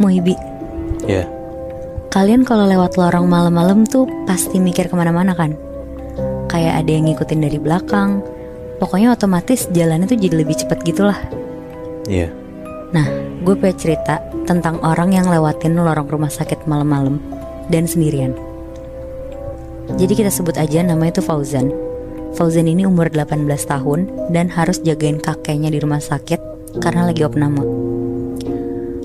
Muibi. Ya. Kalian kalau lewat lorong malam-malam tuh pasti mikir kemana-mana kan? Kayak ada yang ngikutin dari belakang. Pokoknya otomatis jalannya tuh jadi lebih cepat gitulah. Iya. Nah, gue pengen cerita tentang orang yang lewatin lorong rumah sakit malam-malam dan sendirian. Jadi kita sebut aja namanya tuh Fauzan. Fauzan ini umur 18 tahun dan harus jagain kakeknya di rumah sakit karena lagi opname.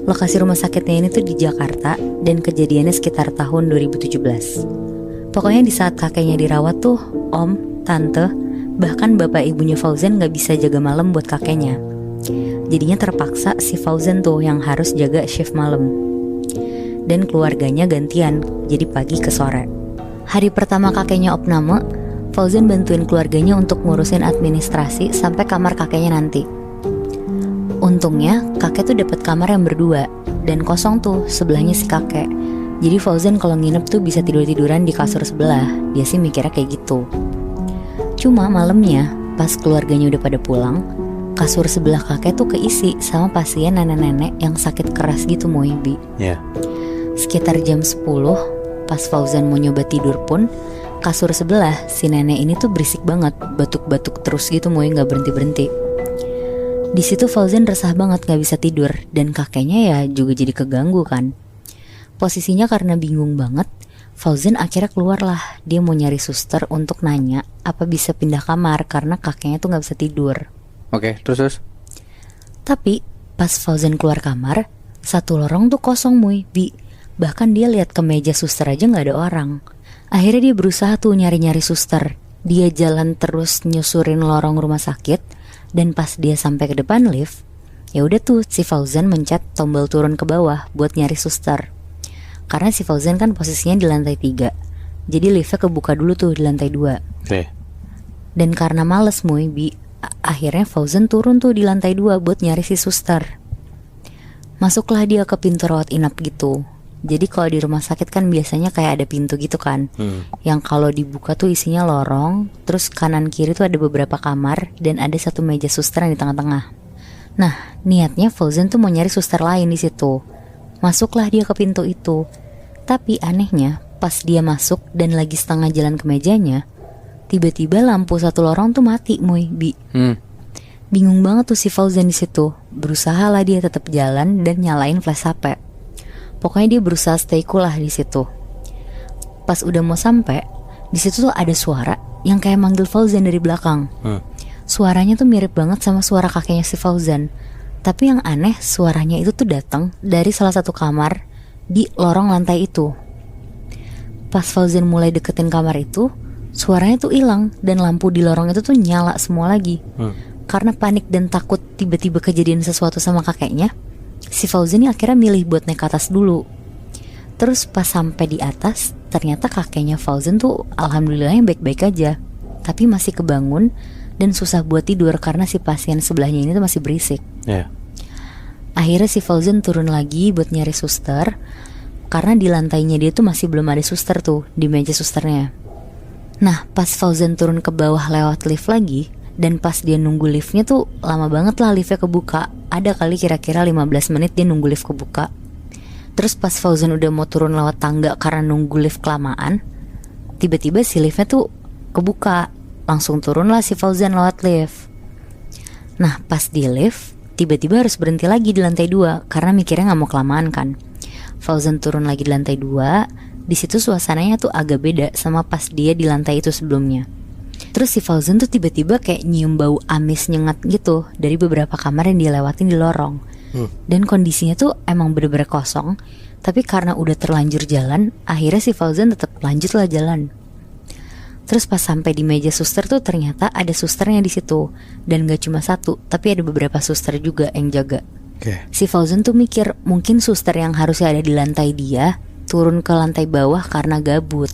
Lokasi rumah sakitnya ini tuh di Jakarta dan kejadiannya sekitar tahun 2017. Pokoknya di saat kakeknya dirawat tuh om, tante, bahkan bapak ibunya Fauzan gak bisa jaga malam buat kakeknya. Jadinya terpaksa si Fauzan tuh yang harus jaga shift malam. Dan keluarganya gantian, jadi pagi ke sore. Hari pertama kakeknya opname, Fauzan bantuin keluarganya untuk ngurusin administrasi sampai kamar kakeknya nanti. Untungnya kakek tuh dapat kamar yang berdua dan kosong tuh sebelahnya si kakek. Jadi Fauzan kalau nginep tuh bisa tidur-tiduran di kasur sebelah. Dia sih mikirnya kayak gitu. Cuma malamnya pas keluarganya udah pada pulang, kasur sebelah kakek tuh keisi sama pasien nenek-nenek yang sakit keras gitu Muibi. Ya. Sekitar jam 10 pas Fauzan mau nyoba tidur pun, kasur sebelah si nenek ini tuh berisik banget, batuk-batuk terus gitu Mui, gak berhenti-berhenti. Di situ Fauzan resah banget gak bisa tidur dan kakeknya ya juga jadi keganggu kan. Posisinya karena bingung banget, Fauzan akhirnya keluar lah. Dia mau nyari suster untuk nanya apa bisa pindah kamar karena kakeknya tuh gak bisa tidur. Oke, terus? Tapi pas Fauzan keluar kamar, satu lorong tuh kosong Mui, Bi. Bahkan dia lihat ke meja suster aja gak ada orang. Akhirnya dia berusaha tuh nyari-nyari suster. Dia jalan terus nyusurin lorong rumah sakit. Dan pas dia sampai ke depan lift, ya udah tuh si Fauzan mencet tombol turun ke bawah buat nyari suster. Karena si Fauzan kan posisinya di lantai 3. Jadi liftnya kebuka dulu tuh di lantai 2. Oke. Dan karena males Mui, akhirnya Fauzan turun tuh di lantai 2 buat nyari si suster. Masuklah dia ke pintu rawat inap gitu. Jadi kalau di rumah sakit kan biasanya kayak ada pintu gitu kan, yang kalau dibuka tuh isinya lorong. Terus kanan kiri tuh ada beberapa kamar dan ada satu meja suster yang di tengah-tengah. Nah niatnya Fauzan tuh mau nyari suster lain di situ. Masuklah dia ke pintu itu. Tapi anehnya pas dia masuk dan lagi setengah jalan ke mejanya, tiba-tiba lampu satu lorong tuh mati Mui, Bi. Bingung banget tuh si Fauzan di situ. Berusaha lah dia tetap jalan dan nyalain flash HP. Pokoknya dia berusaha stay cool lah di situ. Pas udah mau sampai, di situ tuh ada suara yang kayak manggil Fauzan dari belakang. Suaranya tuh mirip banget sama suara kakeknya si Fauzan. Tapi yang aneh, suaranya itu tuh datang dari salah satu kamar di lorong lantai itu. Pas Fauzan mulai deketin kamar itu, suaranya tuh hilang dan lampu di lorong itu tuh nyala semua lagi. Karena panik dan takut tiba-tiba kejadian sesuatu sama kakeknya, si Fauzan ini akhirnya milih buat naik ke atas dulu. Terus pas sampai di atas, ternyata kakeknya Fauzan tuh alhamdulillahnya baik-baik aja. Tapi masih kebangun dan susah buat tidur karena si pasien sebelahnya ini tuh masih berisik. Akhirnya si Fauzan turun lagi buat nyari suster. Karena di lantainya dia tuh masih belum ada suster tuh, di meja susternya. Nah pas Fauzan turun ke bawah lewat lift lagi, dan pas dia nunggu liftnya tuh lama banget lah liftnya kebuka. Ada kali kira-kira 15 menit dia nunggu lift kebuka. Terus pas Fauzan udah mau turun lewat tangga karena nunggu lift kelamaan, tiba-tiba si liftnya tuh kebuka. Langsung turun lah si Fauzan lewat lift. Nah pas di lift, tiba-tiba harus berhenti lagi di lantai 2 karena mikirnya gak mau kelamaan kan. Fauzan turun lagi di lantai 2. Di situ suasananya tuh agak beda sama pas dia di lantai itu sebelumnya. Terus si Fauzan tuh tiba-tiba kayak nyium bau amis nyengat gitu dari beberapa kamar yang dilewatin di lorong. Dan kondisinya tuh emang bener-bener kosong. Tapi karena udah terlanjur jalan, akhirnya si Fauzan tetap lanjut lah jalan. Terus pas sampai di meja suster tuh ternyata ada susternya di situ. Dan gak cuma satu, tapi ada beberapa suster juga yang jaga. Si Fauzan tuh mikir mungkin suster yang harusnya ada di lantai dia turun ke lantai bawah karena gabut.